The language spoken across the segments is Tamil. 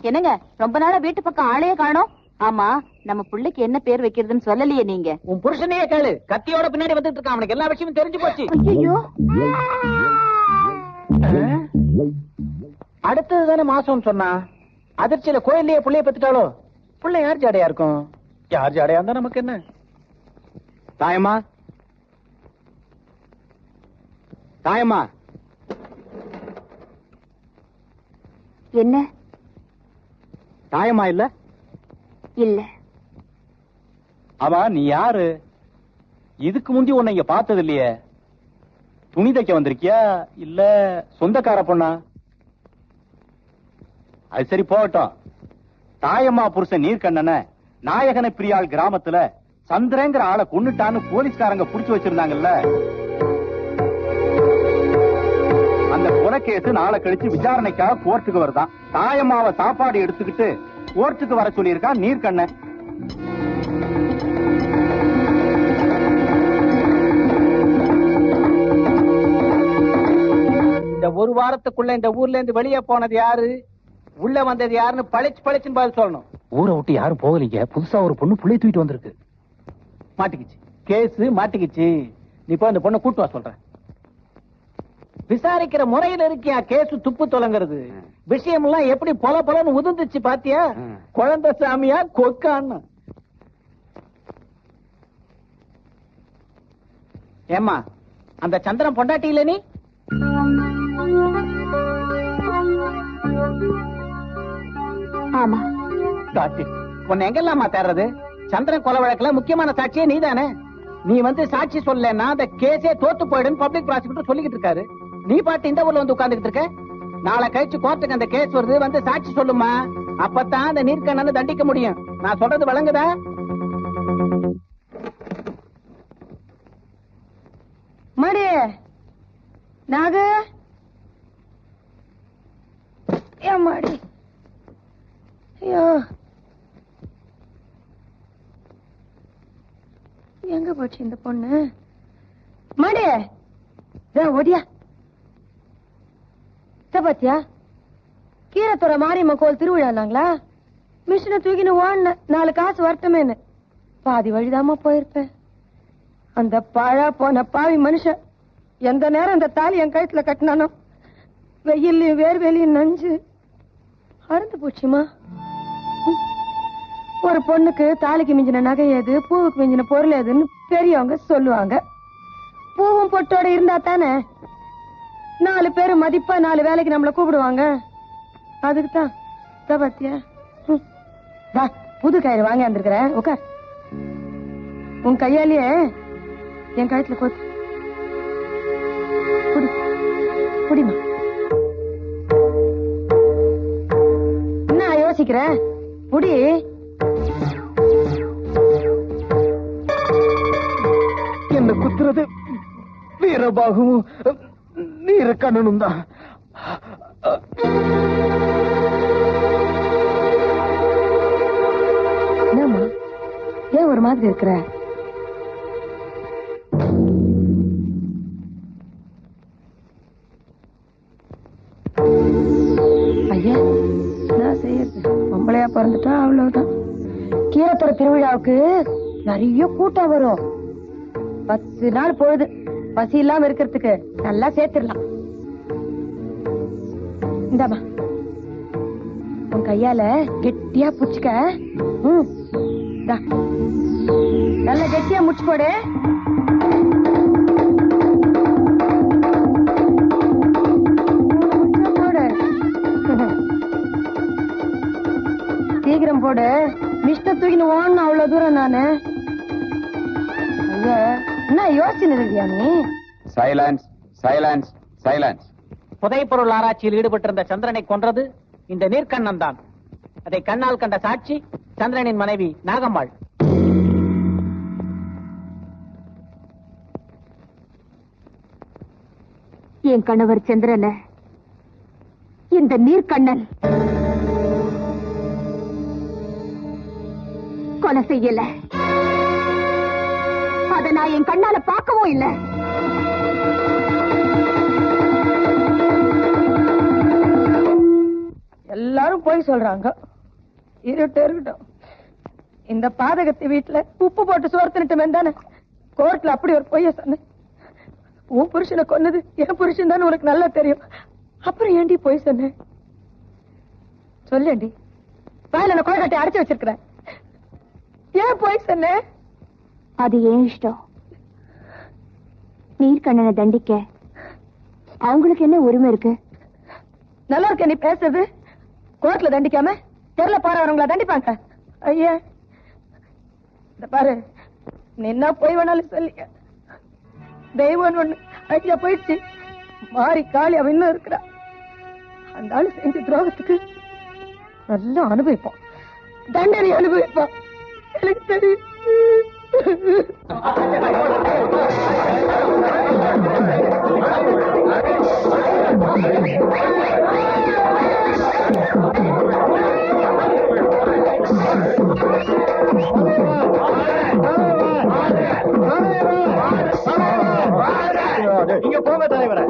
என்னங்க ரொம்ப நாளா வீட்டு பக்கம் ஆளையே காணோம். ஆமா, நம்ம புள்ளைக்கு என்ன பேர் வைக்கிறதுன்னு சொல்லலையே நீங்க. உன் புருஷனையே கேளு, கத்தியோட பின்னாடி வந்துட்டு இருக்கான். அவனுக்கு எல்லா விஷயமும் தெரிஞ்சு போச்சு. ஐயோ, அடுத்தது தானே மாசம் சொன்னா. அதிர்ச்சியில கோயில்லயே புள்ளைய பெத்துட்டாலோ. புள்ள யார் ஜாடையா இருக்கும்? யார் ஜாடையா இருந்தா நமக்கு என்ன? தாயம்மா, தாயம்மா. என்ன தாயம்மா இல்ல? இல்ல. அவா நீ யாரு? இதுக்கு முந்தி உன்னை இங்க பார்த்தது இல்லையே. துணி தைக்க வந்திருக்கியா இல்ல சொந்தக்கார பொண்ணா? அது சரி போகட்டும். தாயம்மா புருஷன் நீர்க்கண்ணன நாயகனை பிரியாள் கிராமத்துல சந்திரங்கிற ஆளை கொன்னுட்டான்னு போலீஸ்காரங்க புடிச்சு வச்சிருந்தாங்கல்ல. அந்த கொலைகேசு நாளை கழிச்சு விசாரணைக்காக கோர்ட்டுக்கு வருதான். தாயம்மாவை சாப்பாடு எடுத்துக்கிட்டு கோர்ட்டுக்கு வர சொல்லியிருக்கான் நீர்க்கண்ணன். இந்த ஒரு வாரத்துக்குள்ள இந்த ஊர்ல இருந்து வெளியே போனது யாரு, உள்ள வந்தது யாருன்னு பளிச்சுன்னு பதில் சொல்லணும். ஊரை விட்டு யாரும் போகலீங்க. புதுசா ஒரு பொண்ணு புள்ளை தூக்கிட்டு வந்திருக்கு. மாட்டிக்கிச்சு, கேஸ் மாட்டிக்கிச்சு. நீ போய் அந்த பொண்ணை கூட்டு வா சொல்றேன். விசாரிக்கிற முறையில இருக்கியா கேஸ் துப்பு தொலைங்கிறது. விஷயம் எல்லாம் எப்படி பொலன்னு உதிர்ந்துச்சு பாத்தியா? குழந்தை சாமியா கொக்கான்னு. ஏமா அந்த சந்திரன் பொண்டாட்டி இல்ல நீ? ஆமா. சாட்சி உன்னை எங்கெல்லாமா தேர்றது? சந்திரன் கொலை வழக்குல முக்கியமான சாட்சியே நீதானே. நீ வந்து சாட்சி சொல்லனா அந்த கேஸே தோத்து போயிடும் பப்ளிக் ப்ராசிக்யூட்டர் சொல்லிக்கிட்டு இருக்காரு. நீ பாட்டு இந்த ஊர்ல வந்து உட்கார்ந்துட்டு இருக்க. நாளை கழிச்சு கோர்ட்டுக்கு அந்த கேஸ் வருது, வந்து சாட்சி சொல்லுமா. அப்பதான் அந்த நீர்க்கண்ணனை தண்டிக்க முடியும். நான் சொல்றது வழங்குதா? மடி நாகு மாடி. ஐயோ, எங்க போச்சு இந்த பொண்ணு? மடி ஒடியா பாத்தியா? கீரத்துறை மாரியம்ம கோயில் திருவிழாங்களா? மிஷினை தூக்கின்னு ஓடின 4 காசு வரட்டுமேன்னு பாதி வழிதாமா போயிருப்பேன். அந்த பாழா போன பாவி மனுஷன் எந்த நேரம் அந்த தாலி என் கழுத்துல கட்டினானோ வெயிலையும் வேர்வேலையும் நஞ்சு அறுந்து போச்சுமா. ஒரு பொண்ணுக்கு தாலிக்கு மிஞ்சின நகை எது, பூவுக்கு மிஞ்சின பொருள் எதுன்னு பெரியவங்க சொல்லுவாங்க. பூவும் பொட்டோட இருந்தா தானே 4 பேரு மதிப்பா 4 வேலைக்கு நம்மள கூப்பிடுவாங்க. அதுக்குதான் பாத்தியா புது கயிறு வாங்கி வந்திருக்கிறேன். உட்கார். உன் கையாலேயே என் கழுத்துல கோத்து குடிமா. என்ன யோசிக்கிற? குடி. என்ன குத்துறது வீரபாகவும் நீர்க்கண்ணனும் தான். என்னம்மா ஏன் ஒரு மாதிரி இருக்கிற? ஐயா நான் செய்யறது பொம்பளையா பிறந்துட்டா அவ்வளவுதான். கீரத்துறை திருவிழாவுக்கு நிறைய கூட்டம் வரும். 10 நாள் பொழுது பசி இல்லாம இருக்கிறதுக்கு நல்லா சேர்த்திடலாம். இந்தாமா உன் கையால கெட்டியா புச்சுக்க. நல்லா கெட்டியா முச்சு போடு. சீக்கிரம் போடு. மிஷ்ட தூக்கின்னு ஓடணும் அவ்வளவு தூரம் நானு. ஐயா என்ன யோசனை இருக்கியா நீ? Silence silence silence. புதைப்பொருள் ஆராய்ச்சியில் ஈடுபட்டிருந்த சந்திரனை கொன்றது இந்த நீர்க்கண்ணன் தான். அதை கண்ணால் கண்ட சாட்சி சந்திரனின் மனைவி நாகம்மாள். என் கணவர் சந்திரன இந்த நீர்க்கண்ணன் கொலை செய்யல. அதை நான் என் கண்ணால பார்க்கவும் இல்லை. எல்லாரும் போய் சொல்றாங்க. இருக்கட்டும். இந்த பாதகத்தை வீட்டுல உப்பு போட்டு சோறு தின்னுட்டு தானே கோர்ட்ல அப்படி ஒரு பொய்ய சொன்னேன். உன் புருஷனை கொன்னது என் புருஷன் தானே உனக்கு நல்லா தெரியும். அப்புறம் ஏண்டி பொய் சொன்ன? சொல்லேண்டி. வாயில நான் கொலை கட்டி அடைச்சு வச்சிருக்கிறேன். ஏன் பொய் சொன்ன? அது ஏன் இஷ்டம். நீர்க்கண்ணனை தண்டிக்க அவங்களுக்கு என்ன உரிமை இருக்கு? நல்லா இருக்க நீ பேசுறது. கோர்ட்ல தண்டிக்காம தெருல போறவங்கள தண்டிப்பாங்க. ஐயா இந்த பாரு, நீ என்ன போய் வேணாலும் சொல்லிக்க. தெய்வம் ஒண்ணு ஐயா போயிடுச்சு. மாறி காளி அவ இன்னும் இருக்கிறா. அந்த ஆளு செஞ்ச துரோகத்துக்கு நல்லா அனுபவிப்போம், தண்டனை அனுபவிப்போம். எனக்கு தெரியும். இங்க போங்க தலைவர.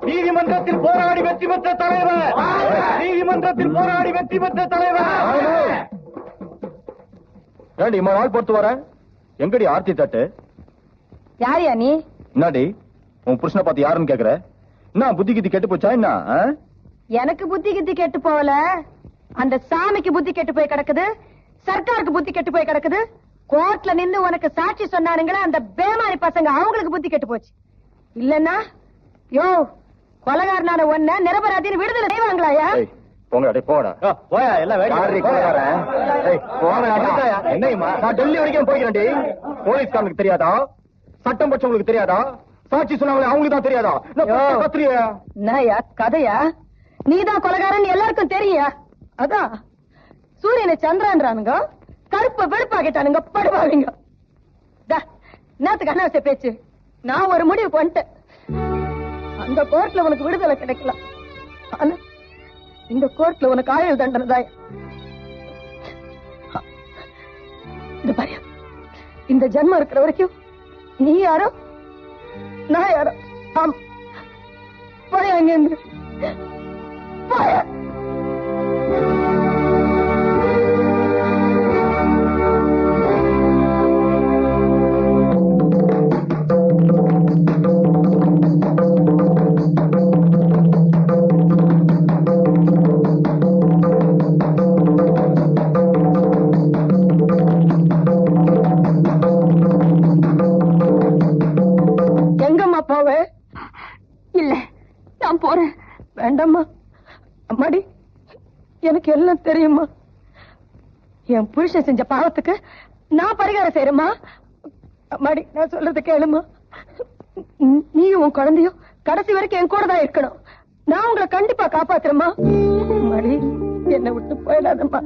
நீதிமன்றத்தில் போராடி வெற்றி பெற்ற தலைவர். நீதிமன்றத்தில் போராடி வெற்றி பெற்ற தலைவர். ஏண்டி இம்மா நாள் பொறுத்து வர? எங்கடி ஆர்த்தி தட்டு? யாரியா நீ? என்னடி உன் புருஷனை பார்த்து யாருன்னு கேக்குற? என்ன புத்தி கித்தி கெட்டு போச்சா என்ன? எனக்கு புத்தி கித்தி கெட்டு போகல, அந்த சாமிக்கு புத்தி கெட்டு போய் கிடக்குது, சர்க்காருக்கு புத்தி கெட்டு போய் கிடக்குது. கோர்ட்ல நின்னு உனக்கு சாட்சி சொன்னானுங்களே அந்த பேமாரி பசங்க, அவங்களுக்கு புத்தி கெட்டு போச்சு. இல்லன்னா யோ கொலகாரனான ஒன்ன நிரபராதின்னு விடுதலை செய்வாங்களாயா? போங்க அடே போடா. போயா எல்லாம் வேடி கொலகாரன். ஏய் போங்கடா. என்னையுமா நான் டெல்லி வரைக்கும் போய்க்கிறேன்டி. போலீஸ்காரனுக்கு தெரியாதா? சட்டம் பட்சங்களுக்கு தெரியாதா? சாட்சி சொன்னாங்களே அவங்களுக்கு தான் தெரியாதா? கத்திரியா என்னயா கதையா? நீதான் கொலகாரன் எல்லாருக்கும் தெரியா? அதான் சூரியனை சந்திரன்றானுங்க, கருப்ப வெளுப்பாக்கிட்டானுங்க, படுவாங்க. நேத்துக்கு அனாவசிய பேச்சு. நான் ஒரு முடிவுக்கு வந்துட்டேன். அந்த கோர்ட்ல உனக்கு விடுதலை கிடைக்கலாம், ஆனா இந்த கோர்ட்ல உனக்கு ஆயுள் தண்டனை தான். இந்த ஜென்மம் இருக்கிற வரைக்கும் நீ யாரோ நான் யாரோ. ஆம் போய் அங்கிருந்து போய. வேண்டாம்மா, அம்மாடி எனக்கு எல்லாம் தெரியுமா. என் புருஷன் செஞ்ச பாவத்துக்கு நான் பரிகாரம் செய்யறேம்மா. அம்மாடி நான் சொல்றது கேளுமா. நீயும் உன் குழந்தையும் கடைசி வரைக்கும் என் கூட தான் இருக்கணும். நான் உங்களை கண்டிப்பா காப்பாத்துறேம்மா. அம்மாடி என்னை விட்டு போயிடாதம்மா.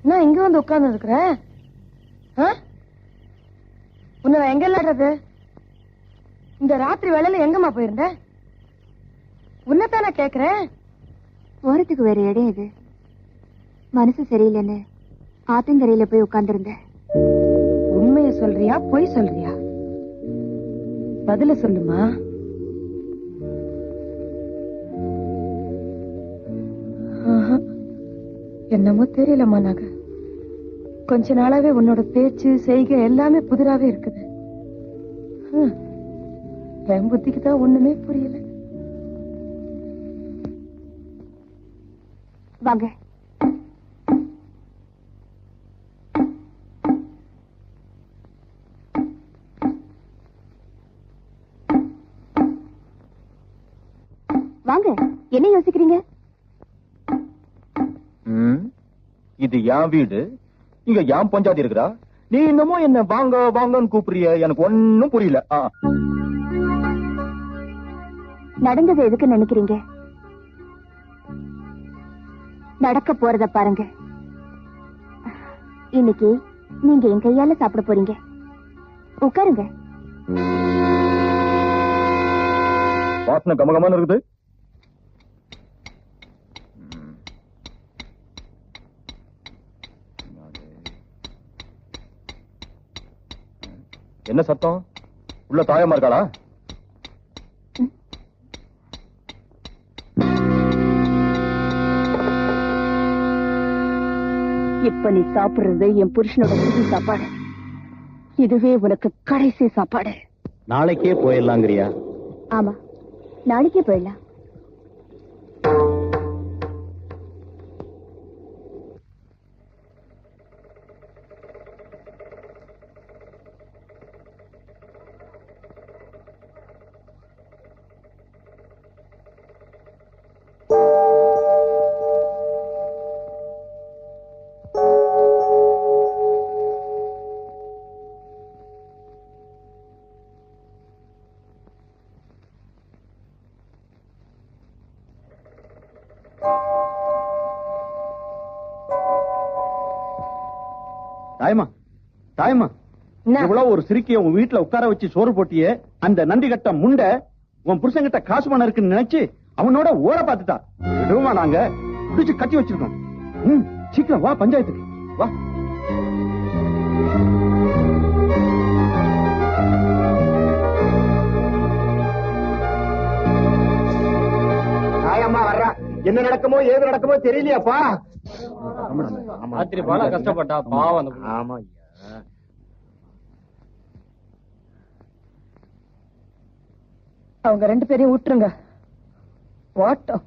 நான் இங்க வந்து உட்கார்ந்து இருக்கிறேன். உன்னை நான் எங்க இல்லாடுறது? இந்த ராத்திரி வேளையில எங்கம்மா போயிருந்த? உன்னதான் நான் கேக்குறேன். போறதுக்கு வேற இடம் இது. மனசு சரியில்லைன்னு ஆத்தங்கரையில போய் உட்கார்ந்திருந்தேன். உண்மையை சொல்றியா பொய் சொல்றியா? பதில சொல்லுமா. என்னமோ தெரியலம்மா. நாங்க கொஞ்ச நாளாவே உன்னோட பேச்சு செய்கை எல்லாமே புதிராவே இருக்குது. என் புத்திக்கு தான் ஒண்ணுமே புரியல. வாங்க. வாங்க, என்ன யோசிக்கிறீங்க? இது என் வீடு, இங்க என் பஞ்சாயத்து இருக்குதா? நீ இன்னமும் என்ன வாங்க வாங்கன்னு கூப்பிடுறிய? எனக்கு ஒன்னும் புரியல. நடந்தது எதுக்கு நினைக்கிறீங்க? நடக்க போறத பாருங்க. இன்னைக்கு நீங்க என் கையால சாப்பிட போறீங்க. உட்காருங்க. வாசனை கமகமான இருக்குது. என்ன சத்தம்? உள்ள தாயமா இருக்காளா? இப்ப நீ சாப்பிடுறது என் புருஷனோட இறுதி சாப்பாடு. இதுவே உனக்கு கடைசி சாப்பாடு. நாளைக்கே போயிடலாங்கிறியா? ஆமா, நாளைக்கே போயிடலாம். தாயமா, தாயமா, இவ்வளவு ஒரு சிரிக்கிய உன் வீட்டுல உட்கார வச்சு சோறு போட்டியே, அந்த நன்றி கட்ட முண்டை உன் புருஷன் கிட்ட காசு பணம் இருக்குன்னு நினைச்சு அவனோட ஓர பாத்துட்டா. விடுமா நாங்க பிடிச்சு கட்டி வச்சிருக்கோம். சீக்கிரம் வா, பஞ்சாயத்துக்கு வா. தாயம்மா வர்றா. என்ன நடக்குமோ ஏது நடக்குமோ தெரியலையாப்பா. ராத்திரி போல கஷ்டப்பட்டா பாவம். ஆமா. அவங்க 2 பேரையும் விட்டுருங்க. வாட்டம்